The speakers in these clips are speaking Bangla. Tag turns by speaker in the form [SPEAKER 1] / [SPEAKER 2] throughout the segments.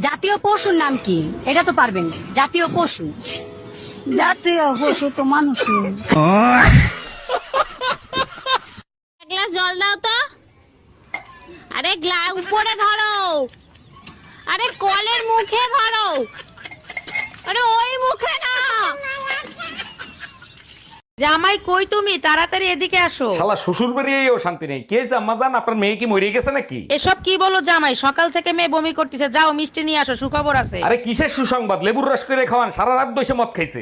[SPEAKER 1] জাতীয় পশুর নাম কি? এটা তো পারবেন না। জাতীয় পশু,
[SPEAKER 2] জাতীয় পশু তো মানুষই।
[SPEAKER 3] এক গ্লাস জল দাও তো। আরে উপরে ধরো, আরে কলের মুখে ধরো, আরে ওই মুখে না।
[SPEAKER 4] জামাই কই তুমি? তাড়াতাড়ি এদিকে আসো।
[SPEAKER 5] শালা শ্বশুর বাড়িয়েও শান্তি নেই। কে আম্মা জান, আপনার মেয়ে কি মরে গেছে নাকি?
[SPEAKER 4] এসব কি বলো জামাই? সকাল থেকে মেয়ে বমি করতেছে, যাও মিষ্টি নিয়ে আসো, সুখবর আছে।
[SPEAKER 5] আরে কিসের সুসংবাদ? লেবুর রস করে খাওয়ান, সারা রাত বসে মদ খাইছে।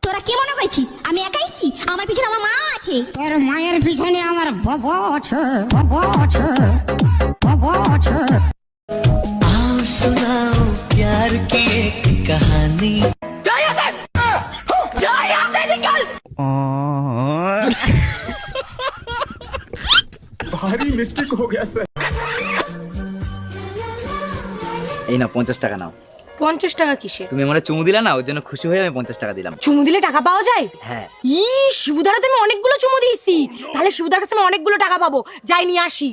[SPEAKER 6] তোরা কি মনে করছিস আমি একাইছি? আমার পিছনে আমার মা আছে।
[SPEAKER 2] তোর মায়ের পিছনে আমার বাবা আছে, বাবা আছে, বাবা আছে।
[SPEAKER 7] प्यार की एक कहानी
[SPEAKER 8] এই নাও 50 টাকা নাও।
[SPEAKER 4] 50 টাকা কিসে?
[SPEAKER 8] তুমি আমারে চুমু দিলা না, ওর জন্য খুশি হয়ে আমি 50 টাকা দিলাম।
[SPEAKER 4] চুমু দিলে টাকা পাওয়া যায়?
[SPEAKER 8] হ্যাঁ।
[SPEAKER 4] শিবুদারা তুমি অনেকগুলো চুমু দিয়েছি, তাহলে শিবুদার কাছে আমি অনেকগুলো টাকা পাবো। যাই নিয়ে আসি।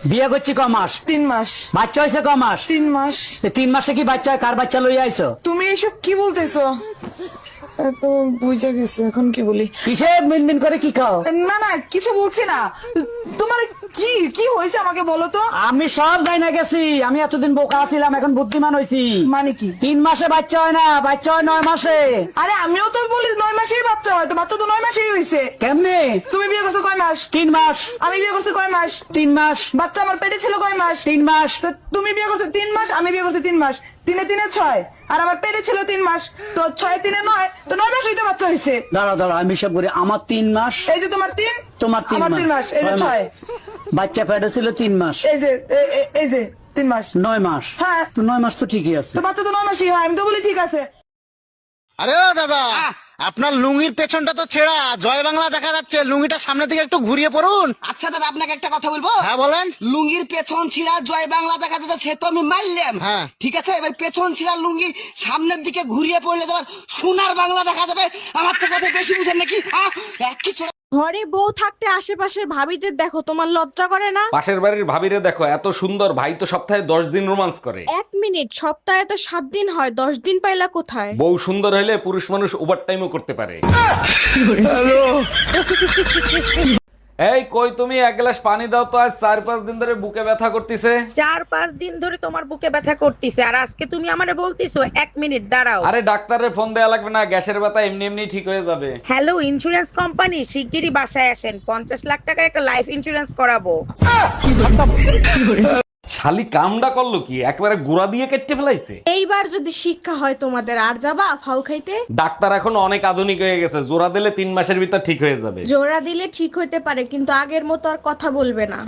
[SPEAKER 9] বিয়ে করছি ক মাস?
[SPEAKER 10] 3 মাস।
[SPEAKER 9] বাচ্চা হয়েছে ক মাস?
[SPEAKER 10] 3 মাস।
[SPEAKER 9] 3 মাসে কি বাচ্চা হয়? কার বাচ্চা লইয়া আইছো?
[SPEAKER 10] তুমি এসব কি বলতেছো? তো বুঝা গেছে, এখন কি বলি?
[SPEAKER 9] কিসে মিনমিন করে কি খাও?
[SPEAKER 10] না না, কিছু বলছি না। তোমার কি কি হয়েছে আমাকে বলো তো।
[SPEAKER 9] আমি সব যাই না গেছি। আমি এতদিন বোকা ছিলাম, এখন বুদ্ধিমান হয়েছি।
[SPEAKER 10] মানে কি?
[SPEAKER 9] 3 মাসে বাচ্চা হয় না, বাচ্চা হয় 9 মাসে।
[SPEAKER 10] আরে আমিও তো বলি 9 মাসেই বাচ্চা হয়, তো বাচ্চা তো 9 মাসেই হয়েছে।
[SPEAKER 9] কেমনে?
[SPEAKER 10] তুমি বিয়ে করছো কয় মাস?
[SPEAKER 9] 3 মাস।
[SPEAKER 10] আমি বিয়ে করছি কয় মাস?
[SPEAKER 9] 3 মাস।
[SPEAKER 10] বাচ্চা আমার পেটে ছিল কয় মাস?
[SPEAKER 9] 3 মাস।
[SPEAKER 10] তো তুমি বিয়ে করছো 3 মাস, আমি বিয়ে করছি 3 মাস। 3 এ 3 এ 6, আর আমার পেটে ছিল 3 মাস। তো 6 এ 3 এ 9, তো 9 মাসই তো বাচ্চা হয়েছে।
[SPEAKER 9] দাঁড়া দাঁড়া, আমি সব করি। আমার 3 মাস।
[SPEAKER 10] এই যে তোমার 3,
[SPEAKER 9] তোমার 3
[SPEAKER 10] আমার 3 মাস, এই যে 6।
[SPEAKER 9] বাচ্চা পেটে ছিল 3 মাস।
[SPEAKER 10] এই যে এই যে 3 মাস।
[SPEAKER 9] 9 মাস।
[SPEAKER 10] হ্যাঁ।
[SPEAKER 9] তো 9 মাস তো ঠিকই আছে।
[SPEAKER 10] তো বাচ্চা তো 9 মাসই হয়, আমি তো বলি ঠিক আছে।
[SPEAKER 11] আরে ও দাদা, আপনার লুঙ্গির পেছনটা তো ছেঁড়া, জয় বাংলা দেখা যাচ্ছে। লুঙ্গিটা সামনে থেকে একটু ঘুরিয়ে পড়ুন।
[SPEAKER 12] আচ্ছা দাদা, আপনাকে একটা কথা বলবো।
[SPEAKER 11] হ্যাঁ বলেন।
[SPEAKER 12] লুঙ্গির পেছন ছিঁড়া জয় বাংলা দেখা যাচ্ছে, সে তো আমি মারলাম।
[SPEAKER 11] হ্যাঁ
[SPEAKER 12] ঠিক আছে, এবার পেছন ছিঁড়া লুঙ্গি সামনের দিকে ঘুরিয়ে পড়লে তোমার সোনার বাংলা দেখা যাবে। আমার তো কথা বেশি বুঝেন নাকি? একই ছোট
[SPEAKER 13] ঘরে বউ থাকতে আশেপাশের ভাবিদের দেখো, তোমার লজ্জা করে না?
[SPEAKER 5] পাশের বাড়ির ভাবিরে দেখো, এত সুন্দর। ভাই তো সপ্তাহে 10 দিন রোমান্স করে।
[SPEAKER 13] 1 মিনিট, সপ্তাহে তো 7 দিন হয়, 10 দিন পাইলা কোথায়?
[SPEAKER 5] বউ সুন্দর হলে পুরুষ মানুষ ওভার টাইমও করতে পারে। এই কই তুমি? 1 গ্লাস পানি দাও তো, আজ 4-5 দিন ধরে বুকে ব্যথা করতেছে।
[SPEAKER 4] 4-5 দিন ধরে তোমার বুকে ব্যথা করতেছে, আর আজকে তুমি আমারে বলতিছো 1 মিনিট দাঁড়াও।
[SPEAKER 5] আরে ডাক্তারের ফোন দেয়া লাগবে না, গ্যাসের ব্যথা এমনি এমনি ঠিক হয়ে যাবে।
[SPEAKER 4] হ্যালো ইন্স্যুরেন্স কোম্পানি, শিগগিরই বাসায় আসেন, 50 লাখ টাকার একটা লাইফ ইন্স্যুরেন্স করাবো।
[SPEAKER 5] শালি কামডা করলো কি? একবারে গুড়া দিয়ে কেটে ফেলাইছে।
[SPEAKER 13] এইবার যদি শিক্ষা হয় তোমাদের, আর যাবা ফাউ খাইতে?
[SPEAKER 5] ডাক্তার এখন অনেক আধুনিক হয়ে গেছে, জোড়া দিলে 3 মাসের ভিতর ঠিক হয়ে যাবে।
[SPEAKER 13] জোড়া দিলে ঠিক হইতে পারে, কিন্তু আগের মতো আর কথা বলবে না।